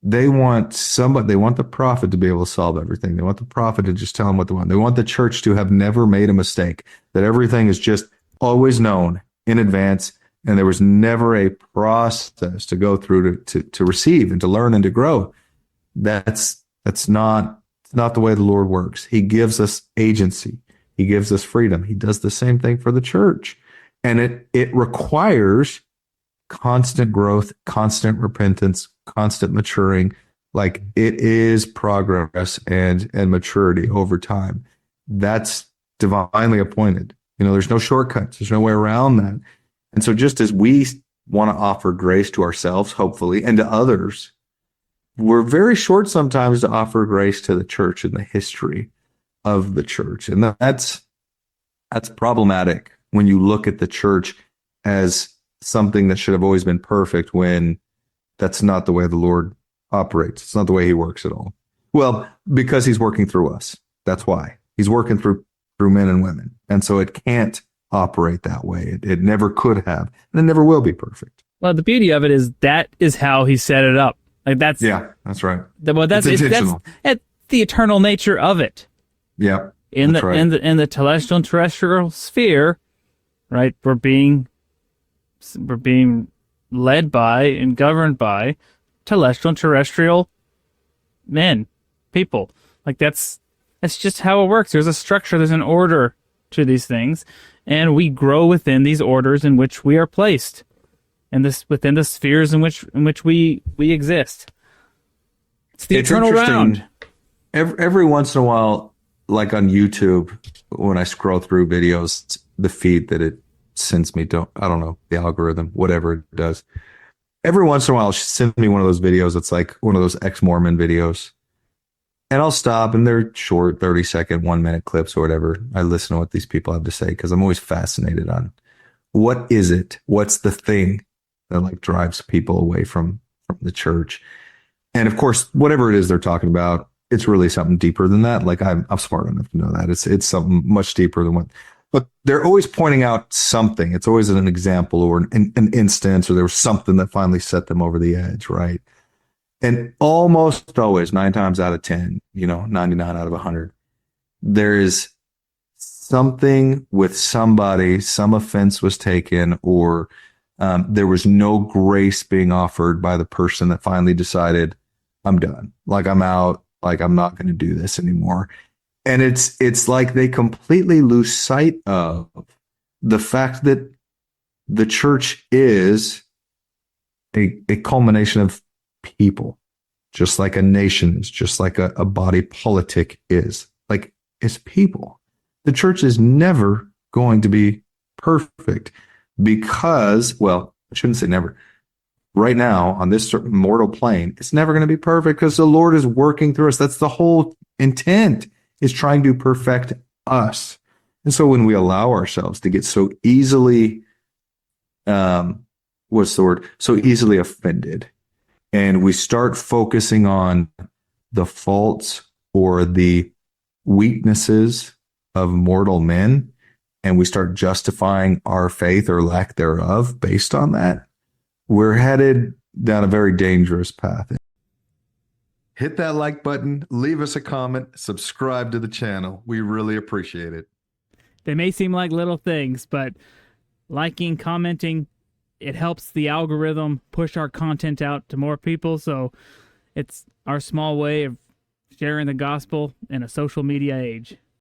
They want somebody, they want the prophet to be able to solve everything. They want the prophet to just tell them what they want. They want the church to have never made a mistake, that everything is just always known in advance, and there was never a process to go through to receive and to learn and to grow. That's not the way the Lord works. He gives us agency. He gives us freedom. He does the same thing for the church. And it requires constant growth, constant repentance, constant maturing. Like, it is progress and maturity over time. That's divinely appointed. There's no shortcuts. There's no way around that. And so just as we want to offer grace to ourselves, hopefully, and to others, we're very short sometimes to offer grace to the church and the history of the church. And that's problematic when you look at the church as something that should have always been perfect, when that's not the way the Lord operates. It's not the way he works at all. Well, because he's working through us. That's why. He's working through men and women. And so it can't operate that way. It never could have, and it never will be perfect. Well, the beauty of it is that is how he set it up. Like, that's right. That's intentional. That's the eternal nature of it. Yeah. In the celestial and terrestrial sphere, right? We're being led by and governed by celestial and terrestrial men, people. Like, that's just how it works. There's a structure, there's an order to these things, and we grow within these orders in which we are placed, and within the spheres in which we exist. It's the eternal round. Every once in a while, like on YouTube, when I scroll through videos, the feed that it sends me, I don't know, the algorithm, whatever it does. Every once in a while, she'll send me one of those videos. It's like one of those ex-Mormon videos. And I'll stop, and they're short, 30-second, 1-minute clips or whatever. I listen to what these people have to say because I'm always fascinated on what is it? What's the thing that like drives people away from the church? And of course, whatever it is they're talking about, it's really something deeper than that. Like, I'm smart enough to know that it's something much deeper than what. But they're always pointing out something. It's always an example or an instance, or there was something that finally set them over the edge, right? And almost always, 9 times out of 10, 99 out of 100, there is something with somebody, some offense was taken, or there was no grace being offered by the person that finally decided, I'm done. Like, I'm out. Like, I'm not going to do this anymore. And it's like they completely lose sight of the fact that the church is a culmination of people, just like a nation is, just like a body politic is. Like, it's people. The church is never going to be perfect because, well, I shouldn't say never. Right now, on this mortal plane, it's never going to be perfect because the Lord is working through us. That's the whole intent, is trying to perfect us. And so when we allow ourselves to get so easily, what's the word? So easily offended, and we start focusing on the faults or the weaknesses of mortal men, and we start justifying our faith or lack thereof based on that, we're headed down a very dangerous path. Hit that like button, leave us a comment, subscribe to the channel. We really appreciate it. They may seem like little things, but liking, commenting, it helps the algorithm push our content out to more people. So it's our small way of sharing the gospel in a social media age.